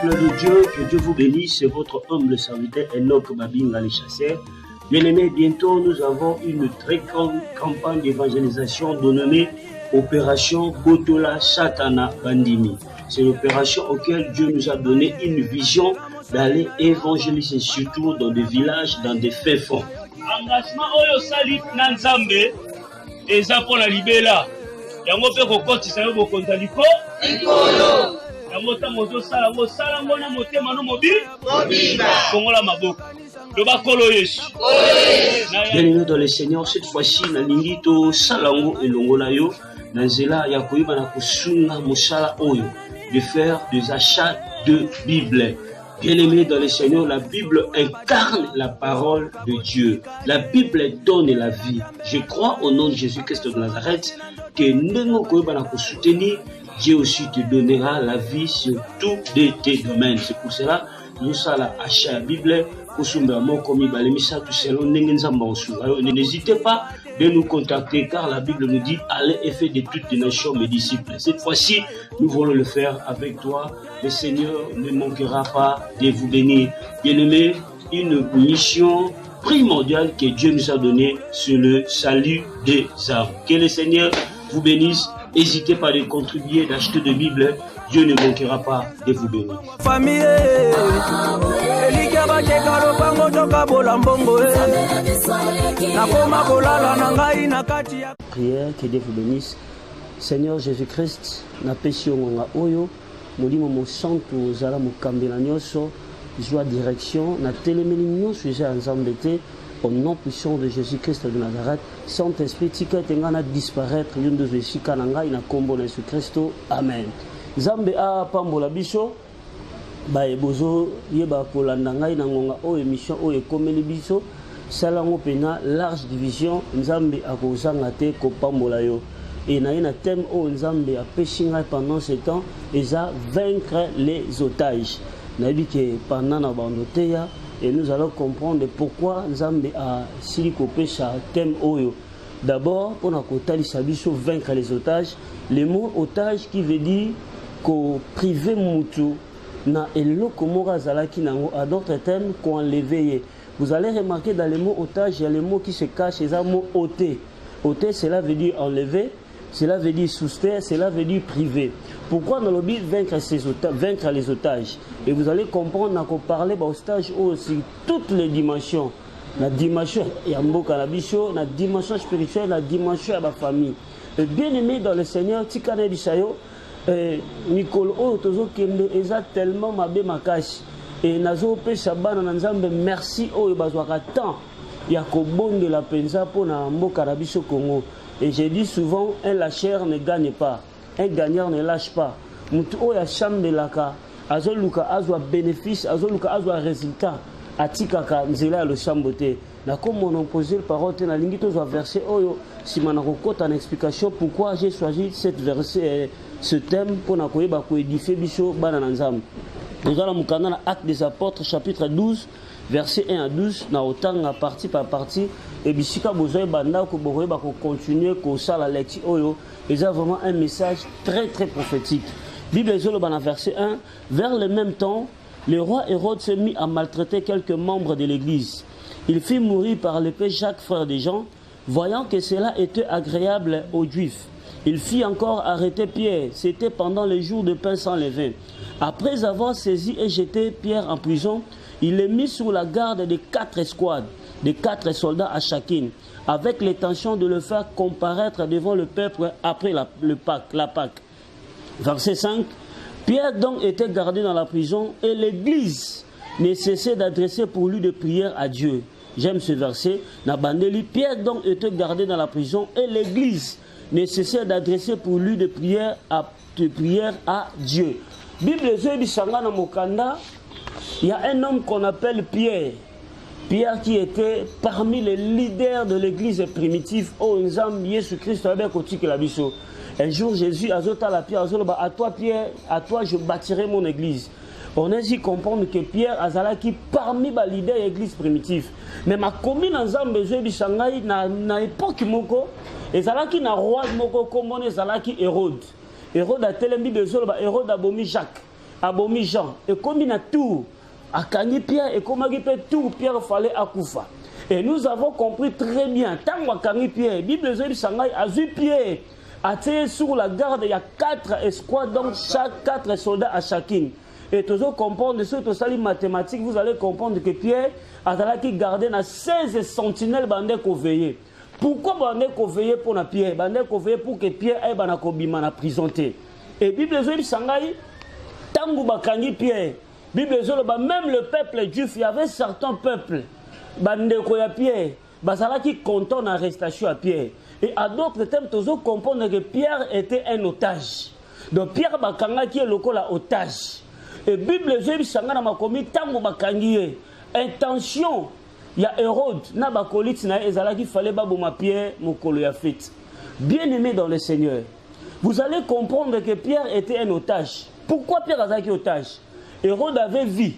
Peuple de Dieu, que Dieu vous bénisse, c'est votre humble serviteur Enoch Babinga les chasseurs. Bien-aimés, bientôt nous avons une très grande campagne d'évangélisation dénommée Opération Botola Satana Bandimi. C'est l'opération auquel Dieu nous a donné une vision d'aller évangéliser, surtout dans des villages, dans des faits fonds. Engagement Oyo Sali Nanzambe et Zapona Libela. Yango pe kokotisa yo bokonza liko ikolo yango tamozo sala ngo sala ngona motema no mobimba kongola maboko loba kolo Yesu. Bien-aimés dans le Seigneur, cette fois-ci nalingi to salango elongola yo na nzela ya koyiba na kosunga mosala oyo de faire des achats de Bible. Bien-aimés dans le Seigneur, la Bible incarne la parole de Dieu. La Bible donne la vie. Je crois au nom de Jésus-Christ de Nazareth que Dieu aussi te donnera la vie sur tous tes domaines. C'est pour cela que nous sommes achat la Bible. N'hésitez pas de nous contacter car la Bible nous dit allez et faites de toutes les nations mes disciples. Cette fois-ci, nous voulons le faire avec toi. Le Seigneur ne manquera pas de vous bénir. Bien-aimés, une mission primordiale que Dieu nous a donnée sur le salut des âmes. Que le Seigneur vous bénisse. N'hésitez pas de contribuer, d'acheter des Bibles. Dieu ne manquera pas de vous bénir. Famille. Prière, que Dieu vous bénisse. Seigneur Jésus-Christ, na pesio nga oyo, molimo mo santo zala mo kambela nyoso, joie direction, na telemeli nyoso za nzambete, au nom puissant de Jésus-Christ de Nazareth, Saint-Esprit, tika tengana disparaître, yondo zeshika na ngai na kombo na Jésus-Christo. Amen. Zambe a pambola biso. Bae bozo yeba kolanda ngai na ngonga o émission o ekomeli biso salango pena large division nzambe akozanga te ko pambola yo et na ina thème o nzambe a peshinga pendant ce temps eza vaincre les otages na biki pendant na bandoteya et nous allons comprendre pourquoi nzambe a sili ko pesha thème oyo. D'abord on a kotalisa biso vaincre les otages, le mot otage qui veut dire ko priver mutu na eloko mora zalaki nango à d'autres termes qu'on enlevé. Vous allez remarquer dans les mots otage, il y a les mots qui se cachent, c'est un mot ôter. Ôter, cela veut dire enlever, cela veut dire soustraire, cela veut dire priver. Pourquoi dans le but vaincre les otages? Et vous allez comprendre qu'on parlait d'otages aussi toutes les dimensions. La dimension yamboka la bicho, la dimension spirituelle, la dimension de la famille. Et bien aimé dans le Seigneur, tikane bisayo. Nicole Otozo Kende eza tellement mabe makashi et nazo pe sabana na nzambe merci oyo bazwaka temps ya kobonde la penza pour na mboka na biso Congo. Et je dis souvent un lâcheur ne gagne pas, un gagnant ne lâche pas. Mutu oya chambelaka azoluka azwa bénéfice, azoluka azwa résultat atikaka nzela le chambote. Na comme on posé le parole na lingi tozo verset oyo si manako kota en explication pourquoi j'ai choisi cette verset ce thème pour na koyeba ko édifier biso bana nzambe. Nous allons mukana na Actes des Apôtres chapitre 12 verset 1 à 12 na otanga partie par partie et bisika bozoy banda ko boyeba ko continuer ko sala lecture oyo et ça vraiment un message très très prophétique. Bible zolo bana verset 1 vers le même temps le roi Hérode se mit à maltraiter quelques membres de l'église. Il fit mourir par l'épée Jacques, frère de Jean, voyant que cela était agréable aux Juifs. Il fit encore arrêter Pierre, c'était pendant les jours de pain sans levain. Après avoir saisi et jeté Pierre en prison, il le mit sous la garde de 4 escouades, de 4 soldats à chacune, avec l'intention de le faire comparaître devant le peuple après la Pâque. Verset 5. Pierre donc était gardé dans la prison et l'église ne cessait d'adresser pour lui des prières à Dieu. J'aime ce verset. Pierre donc était gardé dans la prison et l'église ne cessait d'adresser pour lui des prières à Dieu. Bible Sangana Mokanda, il y a un homme qu'on appelle Pierre. Pierre qui était parmi les leaders de l'église primitive. Oh, Jésus-Christ avec la biso. Un jour, Jésus a dit à Pierre, à toi Pierre, à toi je bâtirai mon église. On a dit comprendre que Pierre a qui parmi les leaders de l'église primitive. Mais ma commune en Zambé, na époque moko, et zalaki na roi moko comme on est zalaki Hérode. Hérode a tellement de Hérode a bomi Jacques. abomi Jean et comme il a tout akangi Pierre et comme il peut tout Pierre fallait akoufa. Et nous avons compris très bien tant akangi Pierre Bible dit sangai azu Pierre atterri sur la garde il y a 4 escouades donc chaque 4 soldats à chacune. Et tous comprendre ce que les mathématiques vous allez comprendre que Pierre a qui gardé na 16 sentinelles bandé ko veiller. Pourquoi bandé ko veiller pour na Pierre bandé ko veiller pour que Pierre ait bana ko bima na prisonté. Et Bible dit sangai tangu bakangi Pierre Bible dit même le peuple juif il y avait certains peuples bandé ko ya Pierre basala qui content en arrestation à Pierre. Et à d'autres termes tous comprendre que Pierre était un otage. Donc Pierre bakanga qui est le otage. Et Bible dit sanga na makomi tangu bakangi intention il y a Hérode na bakolite na ezala qui fallait baboma Pierre mokolo ya fête. Bien-aimé dans le Seigneur, vous allez comprendre que Pierre était un otage. Pourquoi Pierre azaki otage? Hérode avait vu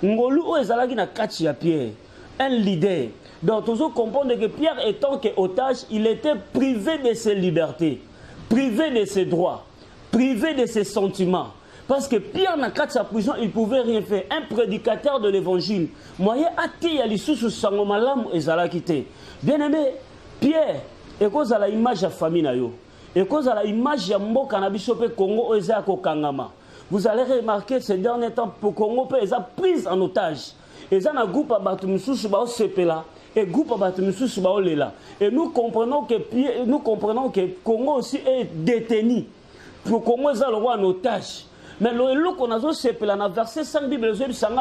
ngolu o ezala qui na kati ya Pierre, un leader. Donc tous comprendre que Pierre étant que otage, il était privé de ses libertés, privé de ses droits, privé de ses sentiments. Parce que Pierre n'a qu'à sa prison, il ne pouvait rien faire. Un prédicateur de l'évangile, moyen athée à l'issue sous sangomalam et zalakité. Bien aimé, Pierre, et cause à la image de la famille nayo, et cause à la image de Mboka Nabisope Congo Ezako Kangama. Vous allez remarquer ces derniers temps pour Congo ils ont pris en otage. Ils ont un groupe à Batumsou Subao Sepela et groupe à Batumsou Subao Lela. Et nous comprenons que Congo aussi est détenu. Pour Congo ils ont en otage. Mais le qu'on a sepelé dans verset 5 Bible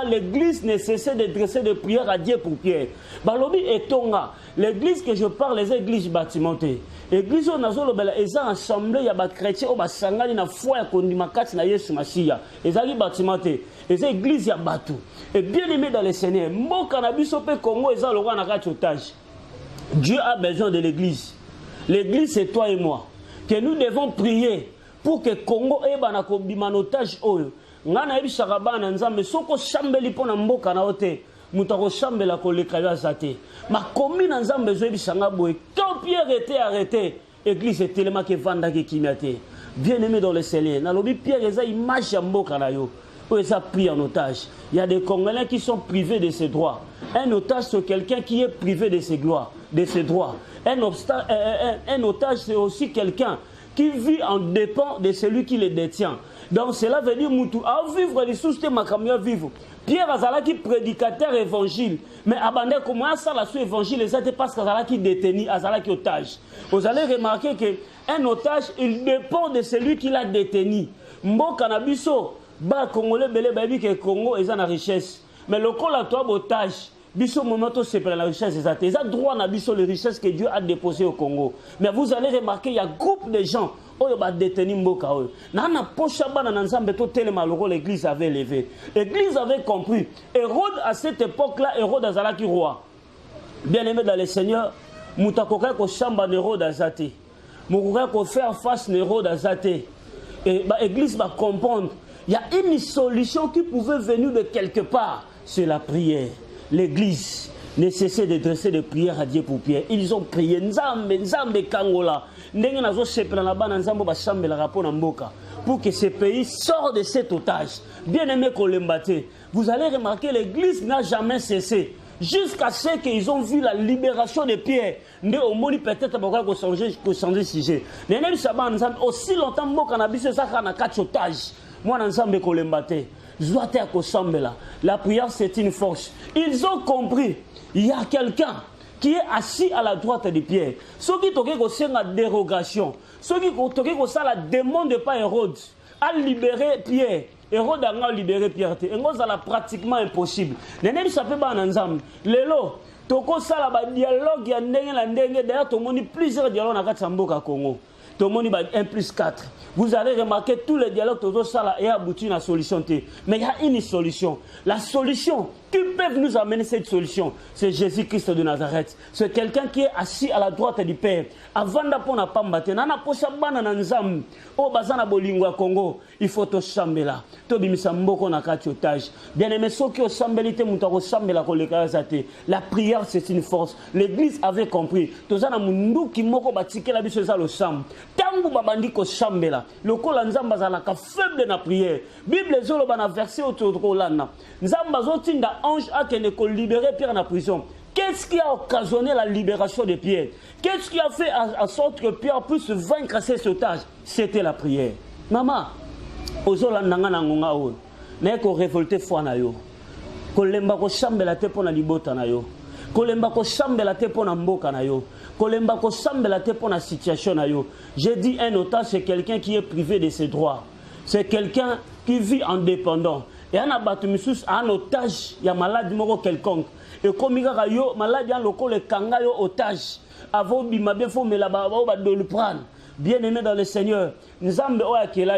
l'église ne cessait de dresser des prières à Dieu pour Pierre. Balobi et Tonga, l'église que je parle, les églises bâtimentées. L'église on a ils ont assemblé il y a des chrétiens au basanga na foi ya kondimakati na Yesu Masiya. Ils ont bâtimenté. Les églises ya batu. Et bien aimé dans le Seigneur, mon cannabis au Congo ils ont le roi na otage. Dieu a besoin de l'église. L'église c'est toi et moi. Que nous devons prier pour que Congo ait banako bimanotage oyo ngana ebisaka bana nzambe soko chambeli pona mboka na ote mutako chambela ko lekaya zate makomi na nzambe zo ebisanga boye quand Pierre était arrêté église tellement que vanda ki kimiate bien-aimé dans le Seigneur nalobi Pierre eza image ya mboka na yo oyo eza pris en otage. Il y a des Congolais qui sont privés de ses droits. Un otage c'est quelqu'un qui est privé de ses gloires, de ses droits. Un otage c'est aussi quelqu'un qui vit en dépend de celui qui le détient. Donc cela veut dire Moutou à vivre les sources de Makamia vivre. Pierre Azala qui prédicateur évangile, mais abandonné comment ça la sous évangile c'était parce qu'Azala qui détenu, Azala qui otage. Vous allez remarquer que un otage il dépend de celui qui l'a détenu. Mboka na biso ba Congolais belé baby que Congo est en richesse, mais le col à toi otage. Biso momento c'est pour la richesse des athées. Ils ont droit à biso les richesses que Dieu a déposées au Congo. Mais vous allez remarquer il y a un groupe de gens qui ont détenu Mboka. Nana pocha bana nanzambe to tellement l'église avait levé. L'église avait compris. Hérode à cette époque-là, Hérode azalaki roi. Bien-aimé dans le Seigneur, mutakoka ko chamba Hérode azate. Mukoka ko faire face Hérode azate. Et l'église va comprendre. Il y a une solution qui pouvait venir de quelque part, c'est la prière. L'église ne cessait de dresser des prières à Dieu pour Pierre. Ils ont prié Nzambe Kangola. Pour que ce pays sorte de cet otage. Bien-aimé Kolembate, vous allez remarquer l'église n'a jamais cessé. Jusqu'à ce qu'ils ont vu la libération de Pierre. Peut-être qu'on changer de sujet. Aussi longtemps que otage. Moi, Nzambe Kolembate. La prière c'est une force. Ils ont compris. Il y a quelqu'un qui est assis à la droite de Pierre. Ceux qui ont la dérogation, ceux qui ont la demande de pas Hérode à libérer Pierre. Hérode a libéré Pierre. Hérode c'est pratiquement impossible. Nenemi sapé ba nanzam. Lelo toko sala ba dialogue ya ndenge la ndenge d'ailleurs tout le monde plusieurs dialogues na kati mboka Congo. Tout le monde 1+4. Vous allez remarquer tous les dialogues, tout ça et aboutir à la solution. Mais il y a une solution. La solution, qui peuvent nous amener cette solution. C'est Jésus-Christ de Nazareth. C'est quelqu'un qui est assis à la droite du Père. Avant d'apprendre à pambate, nana posa bana na nzam. O bazana bolingwa Congo, il faut to chambela. To bimisa mboko na kati otage. Bien aimé, ceux qui ont chambelité mutako chambela koleka zate. La prière c'est une force. L'église avait compris. Tozana mundu ki moko batike la biso za lo sam. Tangu babandi ko chambela. Lokola nzamba za la ka faible na prière. Bible zolo bana verset autour lana. Nzamba zotinda ange a kene ko libérer Pierre na prison. Qu'est-ce qui a occasionné la libération de Pierre? Qu'est-ce qui a fait en sorte que Pierre puisse vaincre ses otages? C'était la prière. Maman, ozola nanga na ngonga o. Na ko révolter foi na yo. Ko lemba ko chambela te pona libota na yo. Ko lemba ko chambela te pona mboka na yo. Ko lemba ko chambela te pona situation na yo. J'ai dit un otage c'est quelqu'un qui est privé de ses droits. C'est quelqu'un qui vit indépendant. Et un abatumusus un otage, il y a maladie moko quelconque. Et comme il y a yo maladie en local le kanga yo otage. Avant bimabé faut me là-bas de le prendre. Bien aimé dans le Seigneur, nous avons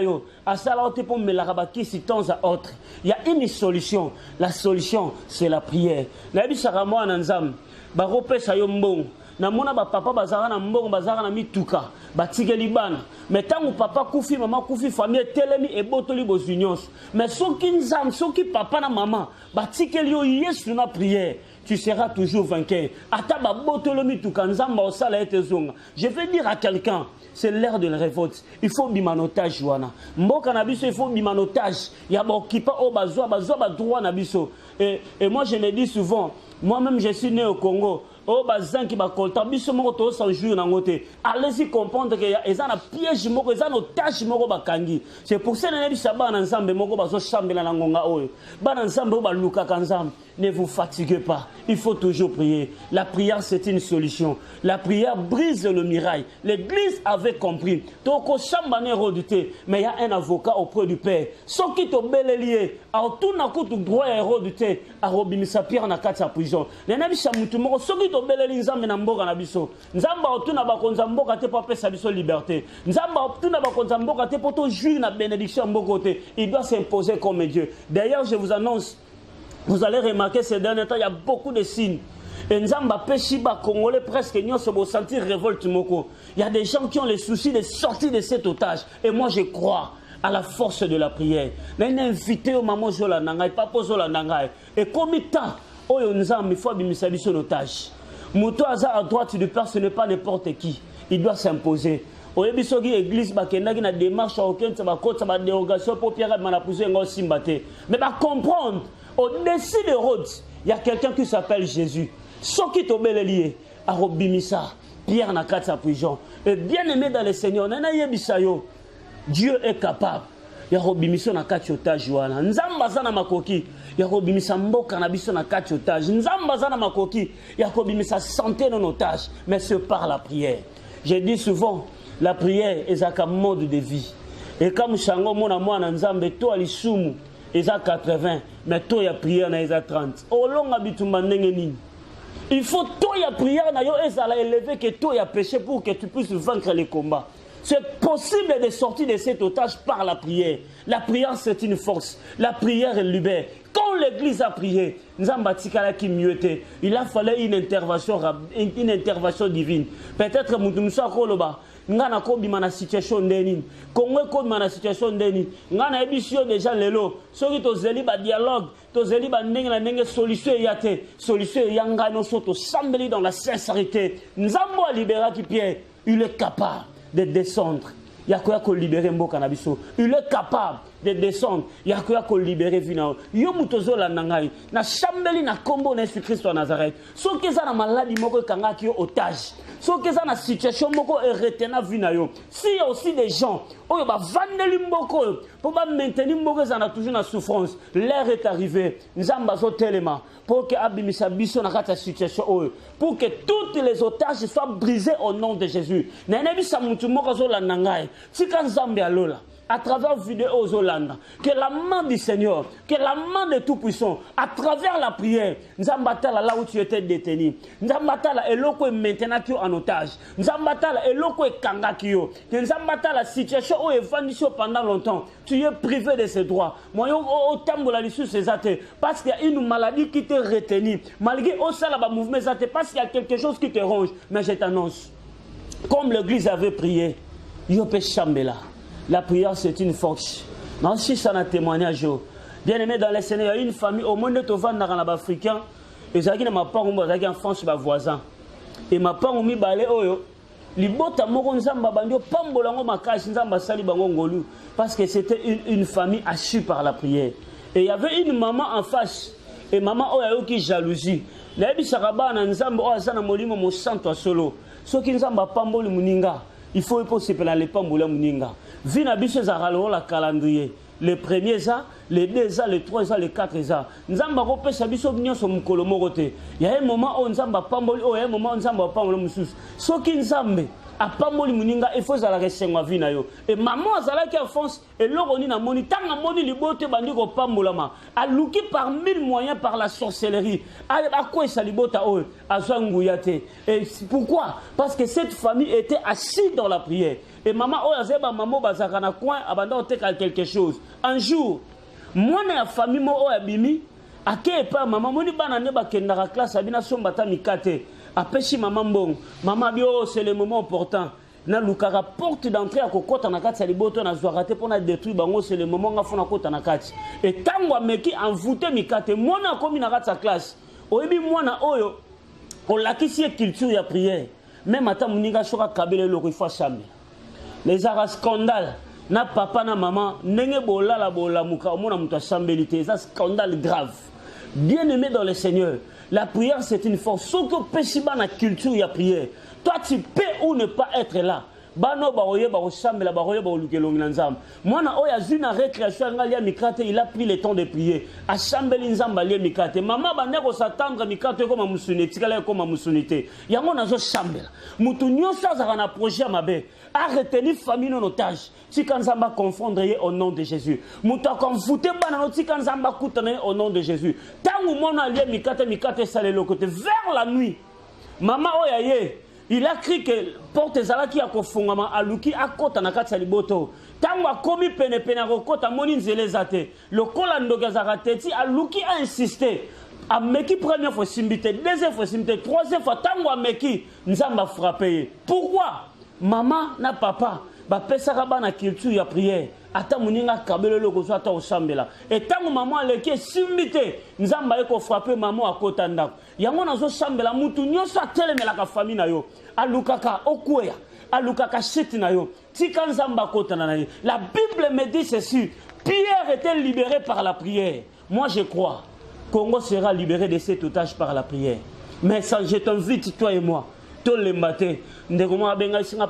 yo à ça là pour me la rabaki si temps à autre. Il y a une solution. La solution c'est la prière. La Bible saramo ananzam. Ba repesa yo mbongo. Namona ba papa bazara na mbongo bazara na mituka batike libana mais tangu papa kufi mama kufi famille telemi e botoli bozunions mais soki nzam soki papa na maman batike liyo yesu na prière tu seras toujours vainqueur ata ba botolo mituka nzamba osala etezonga. Je vais dire à quelqu'un c'est l'ère de la révolte. Il faut bimanotage wana. Mboka na biso il faut bimanotage. Ya ba okipa o bazwa ba droit na biso. Et moi je me dis souvent, moi-même je suis né au Congo. Oh bazan qui ba kolta biso moko to sa jour na ngote. Allez-y comprendre que eza na piège moko eza na otage moko bakangi. C'est pour ça na biso ba na nzambe moko bazo chambela na ngonga oyo. Ba na nzambe ba luka kanzam. Ne vous fatiguez pas. Il faut toujours prier. La prière c'est une solution. La prière brise le mirail. L'église avait compris. Toko chambane redouté, mais il y a un avocat auprès du Père. Ceux qui t'ont belé a tout na kutu droit et redouté a robimisa Pierre na kati ya prison. Les nabi chamutu moko ceux qui t'ont belé nzambe na mboka na biso. Nzamba otu na bakonza mboka te pa pesa biso liberté. Nzamba otu na bakonza mboka te poto jouir na bénédiction mboka te. Il doit s'imposer comme Dieu. D'ailleurs, je vous annonce, vous allez remarquer ces derniers temps, il y a beaucoup de signes. Et Nzamba Peshiba Congolais presque n'y se sentir révolte moko. Il y a des gens qui ont les soucis de sortir de cet otage. Et moi je crois à la force de la prière. Nous invité au maman Zola Nangai, papa Zola Nangai. Et comme il temps, Oyo Nzamba, il faut abimisa son otage. Mouto Aza à droite du Père, ce n'est pas n'importe qui. Il doit s'imposer. Oyebisogi église bakendaki na démarche aucune ça va côté ça dérogation pour Pierre m'a poussé ngo simbate. Mais va comprendre au-dessus de Rhodes, il y a quelqu'un qui s'appelle Jésus. Ce qui est lié à Robimisa, Pierre n'a qu'à sa prison. Et bien aimé dans le Seigneur, Dieu est capable. Il y a Robimisa n'a qu'à otage wana. Nzamba zana makoki. Il y a Robimisa mboka na biso na qu'à otage. Nzamba zana makoki. Il y a Robimisa santé non otage. Mais c'est par la prière. J'ai dit souvent, la prière est un mode de vie. Et comme Shango mona mwana nzambe to alisumu. Ils ont 80, mais toi, il y a prière, il y a 30. Il faut toi, il y a prière, il y a élevé que toi, il y a péché pour que tu puisses vaincre les combats. C'est possible de sortir de cet otage par la prière. La prière, c'est une force. La prière est libère. Quand l'église a prié, il a fallu une intervention divine. Peut-être que ngana ko bima na situation ndeni Congo ko bima na situation ndeni ngana ebisio déjà lelo soki to zeli ba dialogue to zeli ba ndenge na ndenge solution ya ngano soto sambeli dans la sincérité nzambo a libéra qui Pierre il est capable de descendre yakoya ko libérer mboka na biso il est capable de descendre yakoya ko libérer vina yo mutozo la nangai na sambeli na kombo na Jésus-Christ de Nazareth soki za na maladie moko kanga ki otage. So que ça na situation moko est retenue vina yo. Si y a aussi des gens oyo ba vandeli mboko pour ba maintenir mboko za na toujours na souffrance. L'heure est arrivée. Nzamba zo telema pour que abimisa biso na kata situation oyo pour que toutes les otages soient brisés au nom de Jésus. Na nebisa mutu moko zo la nangai. Tika nzambe alola. à travers vidéo aux Hollande, que la main du Seigneur, que la main de Tout-Puissant, à travers la prière, Nzambatala là où tu étais détenu, Nzambatala eloko maintenant qui en otage, Nzambatala eloko kanga kio, que Nzambatala situation où est pendant longtemps, tu es privé de ses droits. Moi au temps de la issue c'est parce qu'il y a une maladie qui te retenu, malgré au salaba mouvement parce qu'il y a quelque chose qui te ronge, mais je t'annonce, comme l'église avait prié, Yopé Chambela. La prière, c'est une force. Non, si ça n'a témoignage, bien aimé dans les Seigneurs, il y a une famille, au monde de Tovan, dans les Africains, et ça qui n'a pas en France, ma voisin. Et ma part, on m'a balé, libota moko nzamba bandio pambolango makasi nzamba sali bango ngolu parce que c'était une famille assue par la prière. Et il y avait une maman en face, et maman oyo qui jalousie. La bisaka bana nzamba o azana molimo mo santo solo. Soki nzamba pamboli muninga. Il faut se peler les pambola muninga. Vina biso za la calendrier. Les premiers ans, les 2 ans, les 3 ans, les 4 ans. Nzamba ko pesa biso nyonso mukolo morote. Il y a un moment où nzamba pamboli, il y a un moment où nzamba pamboli mususu. Soki nzambe a pamboli muninga, il faut zala resengwa vina yo. Et maman azala ki en France et l'oroni na moni tanga moni libote bandi ko pambolama. A luki par 1000 moyens par la sorcellerie. A quoi ça libota o azanguyate. Et pourquoi? Parce que cette famille était assise dans la prière. Et maman oyazeba maman bazaka na coin abanda oteka quelque chose. Un jour, moi na famille mo oyabimi ake pa maman moni bana ne ba kendaka classe abina sombata mikate. Apesi maman bon, maman bio c'est le moment important. Na lukara porte d'entrée à kokota na kati liboto na zoarate pour na détruire bango c'est le moment nga fona kota na kati. Et tango meki envoûté mikate mona komi na kati sa classe. Oyebi mwana oyo on lakisi culture ya prière. Même ata muninga soka kabele loko ifwa chambe. Les arts scandale na papa na maman nenge bola la bola muka omona muta chambelité ça scandale grave. Bien aimé dans le Seigneur, la prière c'est une force. Sauf que péchiba na culture ya prière. Toi tu peux ou ne pas être là. Bano baroye baro chambela baroye baro lukelongi nzam. Mwana oya zuna récréation ngalia mikate il a pris le temps de prier. A chambeli nzamba lia mikate. Maman baneko s'attendre mikate comme musunité kala comme musunité. Yango nazo chambela. Mutu nyosa za na projet mabe. A retenir famille en otage. Tika nzamba confondre au nom de Jésus. Muta konfouté bana no tika nzamba kutana au nom de Jésus. Tangu mona lia mikate sale le côté vers la nuit. Maman oya ye il a crié que porte zalaki ya kofungama aluki akota na kati ya liboto. Tango akomi pene akota moni nzele zate. Le kola ndoga zarateti aluki a insisté. Ameki première fois simbité, deuxième fois simbité, troisième fois tango ameki nzamba frappé. Pourquoi? Maman na papa ba pesaka bana culture ya prière. Ata muninga kabelo loko zo ata osambela. Et tango maman aleki simbité, nzamba eko frapper maman akota ndako. Yango nazo sambela mutu nyonso atelemela ka famille na yo. Alukaka okweya, alukaka shit na yo. Tika nzamba kota na ye. La Bible me dit ceci. Pierre était libéré par la prière. Moi je crois. Congo sera libéré de cet otage par la prière. Mais ça, je t'invite toi et moi. Tout le matin,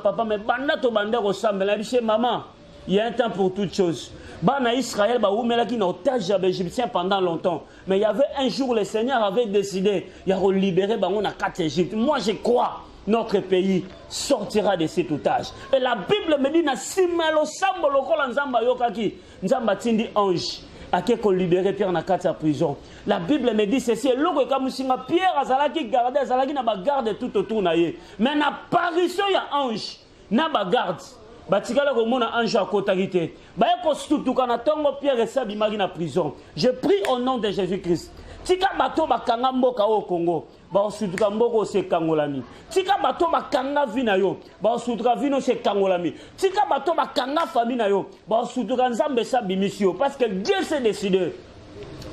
papa, mais banda to banda ressemble. Maman, il y a un temps pour toutes choses. Bana Israël, qui n'a otage égyptien pendant longtemps. Mais il y avait un jour, le Seigneur avait décidé, il a libéré on a 4 Égyptes. Moi, je crois, notre pays sortira de cet otage. Et la Bible me dit, na simelo sambo lokola nzamba yokaki, nzamba tindi ange. À qui qu'on libérait Pierre na kati prison. La Bible me dit ceci. Logo kamusinga Pierre azalaki garde azalaki na ba garde tout autour na ye. Mais na apparition ya ange na ba garde. Batikala ko mona ange à kotarité. Ba ko stutuka na tongo Pierre esabi magi na prison. Je prie au nom de Jésus-Christ. Tika bato bakanga mboka au Congo. Ba stutuka mboko se kangolami. Tika bato bakanga vina yo. Ba stutuka vino se kangolami. Tika bato bakanga famille na yo. Ba stutuka nzambe sa bimisio parce que Dieu s'est décidé.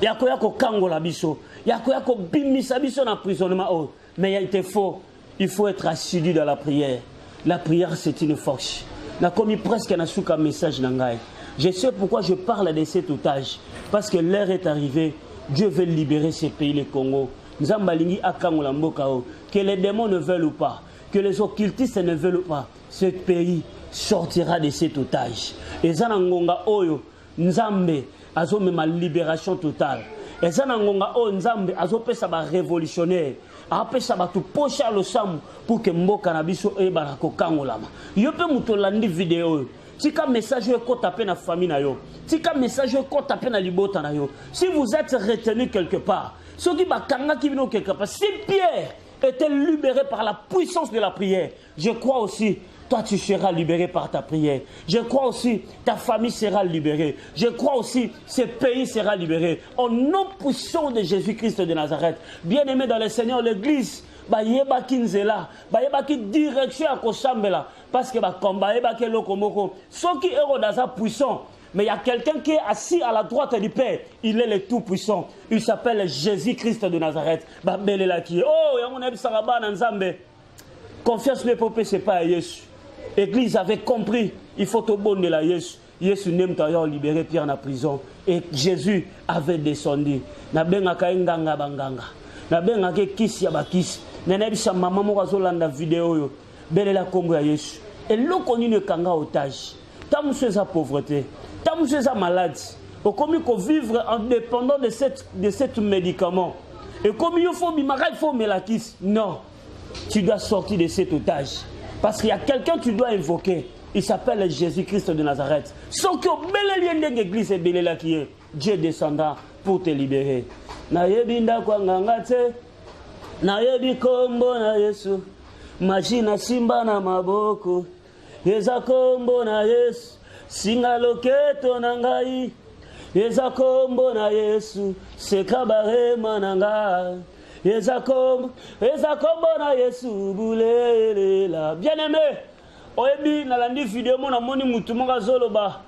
Yakoya ko kangola biso. Yakoya ko bimisa biso na emprisonnement. Mais il était faux. Il faut être assidu dans la prière. La prière c'est une force. Na commis presque na souka message nangai. Je sais pourquoi je parle de cet otage parce que l'heure est arrivée. Dieu veut libérer ce pays, le Congo. Que les démons ne veulent pas, que les occultistes ne veulent pas, ce pays sortira de cet otage. Et Zanangonga Oyo, Nzambe, Azome ma libération totale. Et Zanangonga Oyo, Nzambe, Azope Saba révolutionnaire. Après ça, tu poches le sam pour que Mboka Nabiso et Barako Kangolama. Yope Moutolandi vidéo. tika message ko taper na famille na yo, tika message ko taper na libota na yo. Si vous êtes retenu quelque part, ceux qui bakanga qui viennent quelque part, si Pierre était libéré par la puissance de la prière, je crois aussi toi tu seras libéré par ta prière. Je crois aussi ta famille sera libérée. Je crois aussi ce pays sera libéré. Au nom puissant de Jésus-Christ de Nazareth. Bien-aimé dans le Seigneur, l'église, bayeba kinzela, bayeba ki direction à koshambela, parce que ba combat bayeba ke lokomoko. Ceux qui sont dans sa puissant, mais il y a quelqu'un qui est assis à la droite du Père. Il est le tout-puissant. Il s'appelle Jésus-Christ de Nazareth. Ba belela ki. Oh, yamona bisaraba na nzambe. Confiance le peuple c'est pas Jésus. L'église avait compris, il faut au bon de la Jésus. Jésus n'aime pas libérer Pierre en prison. Et Jésus avait descendu. Na benga kainganga banganga. Na benga ke kisi ya bakisi. Nene bisa maman mo bazolanda vidéo yo. Belela kombo ya Jésus. Et l'eau connu ne kanga otage. Tant monsieur sa pauvreté, tant monsieur sa maladie. Au commis qu'on vivre en dépendant de cette médicament. Et comme il faut bimara, il faut melakis. Non. Tu dois sortir de cet otage. Parce qu'il y a quelqu'un que tu dois invoquer. Il s'appelle Jésus-Christ de Nazareth. Sauf que l'église est belle qui est. Dieu descendra pour te libérer. Naebinda kwa ngangate. Naebi kombo na Yesu. Majina simba na maboko. Yeza kombo na Yesu. Singa loketo na ngai. Yeza kombo na Yesu. Sekabare mananga. Ezakombo na Yesu bulela. Bien-aimé, oyebi nalandi vidéo mona moni mutu moka zoloba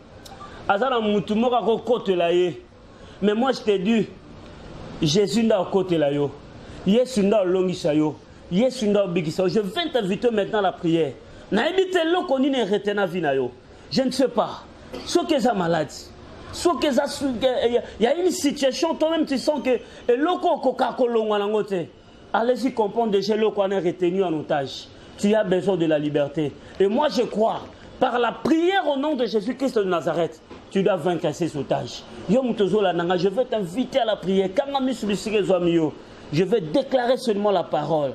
azana mutu moka ko kote la ye. Mais moi je te dis Jésus nda kote la yo. Yesu nda longisa yo. Yesu nda bigisa. Je vais t'inviter maintenant à la prière. Na ebite loko ni ne retena vina yo. Je ne sais pas. Ceux qui sont malades. Il y a une situation, toi-même tu sens que allez-y comprendre déjà le qu'on est retenu en otage. Tu as besoin de la liberté. Et moi je crois, par la prière au nom de Jésus-Christ de Nazareth, tu dois vaincre ces otages. Je vais t'inviter à la prière. Je vais déclarer seulement la parole.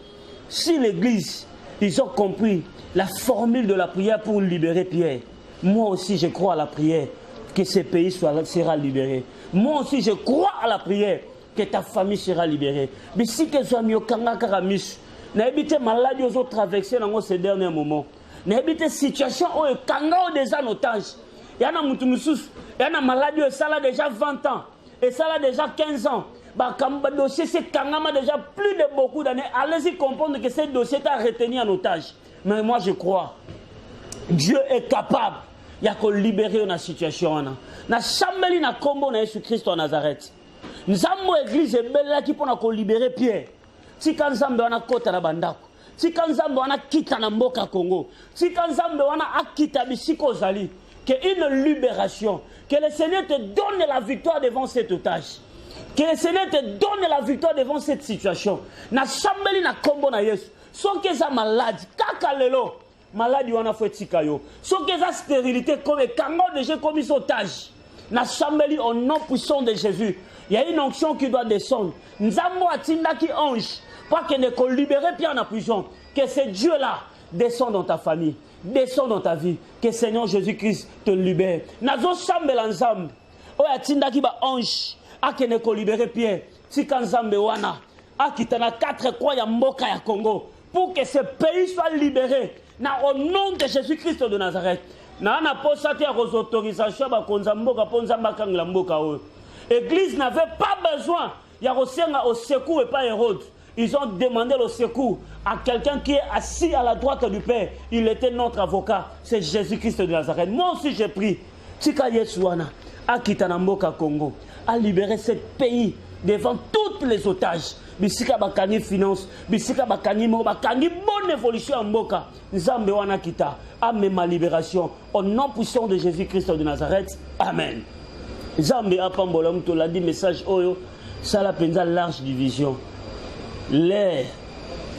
Si l'église, ils ont compris la formule de la prière pour libérer Pierre, moi aussi je crois à la prière. Que ce pays sera libéré. Moi aussi, je crois à la prière que ta famille sera libérée. Mais si que soit mieux, n'habitez maladie aux autres traversées dans ces derniers moments. N'habitez situation où il y a des otages. Il y a une maladie, ça a déjà 20 ans. Et ça a déjà 15 ans. Le dossier, c'est déjà plus de beaucoup d'années. Allez-y comprendre que ce dossier est retenu en otage. Mais moi, je crois. Dieu est capable. Il y a qu'on libérer la situation. Na chambeli na kombo na Jésus Christ en Nazareth. Nous avons l'église belle qui pour qu'on libérer Pierre. Si quand Nzambe wana kota na bandako. Si quand Nzambe wana kita na mboka Congo. Si quand Nzambe wana akita bisiko zali. Que une libération. Que le Seigneur te donne la victoire devant cet otage. Que le Seigneur te donne la victoire devant cette situation. Na chambeli na kombo na Yesu. Sans que ça malade. Kaka lelo. Maladie on a fait tikayo. Sauf que la stérilité comme quand déjà comme otage. Na chambeli au nom puissant de Jésus. Il y a une onction qui doit descendre. Nzambo atinda qui ange. Pas que ne qu'on libérer Pierre en prison. Que ce Dieu là descend dans ta famille, descend dans ta vie. Que Seigneur Jésus-Christ te libère. Nazo chambel ensemble. O atinda qui ba ange. A que ne qu'on libérer Pierre. Si quand Nzambe wana. A kitana 4 croix ya mboka ya Congo. Pour que ce pays soit libéré. Au nom de Jésus-Christ de Nazareth. L'église n'avait pas besoin. Il y a au secours et pas Hérode. Ils ont demandé le secours à quelqu'un qui est assis à la droite du Père. Il était notre avocat. C'est Jésus-Christ de Nazareth. Moi aussi j'ai pris. Tika Yesuana, à Kitanamboka Congo, à libérer ce pays devant tous les otages. Bisika bakani finance, bisika bakani mo bakani bonne évolution en Mboka. Nzambe wana kita, amen ma libération au nom puissant de Jésus-Christ de Nazareth. Amen. Nzambe apambola mto l'a dit message oyo, ça la penza large division. L'ère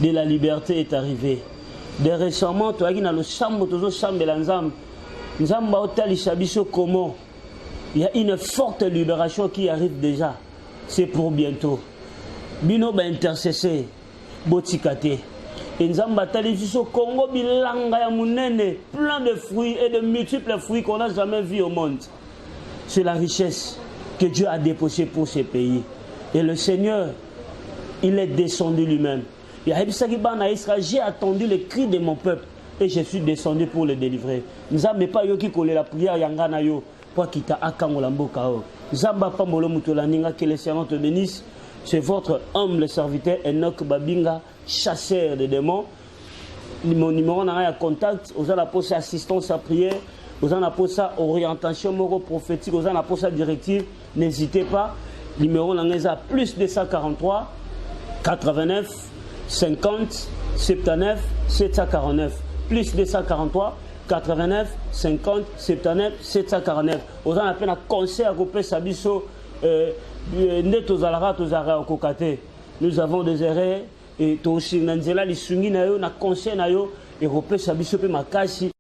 de la liberté est arrivée. De récemment, tu as dit dans le chambre toujours chambre de Nzambe. Nzambe otali shabiso comment il y a une forte libération qui arrive déjà. C'est pour bientôt. Bino ba intercessé botikate Et Nzamba Talifiso Congo bilanga ya munene, plein de fruits et de multiples fruits qu'on n'a jamais vus au monde. C'est la richesse que Dieu a déposée pour ces pays. Et le Seigneur, il est descendu lui-même. J'ai attendu le cri de mon peuple et je suis descendu pour le délivrer. Nzambe pas yo ki kole la prière yangana yo pour kita akangola mboka o. Nzamba pambolo mutolaninga, que le Seigneur te bénisse. C'est votre humble serviteur Enoch Babinga, chasseur de démons. Mon numéro n'a contact, vous allez poser assistance à prière, vous allez poser orientation moro prophétique, vous allez poser directive, n'hésitez pas. Numéro n'a plus 243 89 50 79 749, plus 243 89 50 79 749. Vous allez appeler un concert à couper Sabiso. Nous avons des erreurs et aussi nanzela lisungi na yo na conseil na yo et repesa biso pe makasi.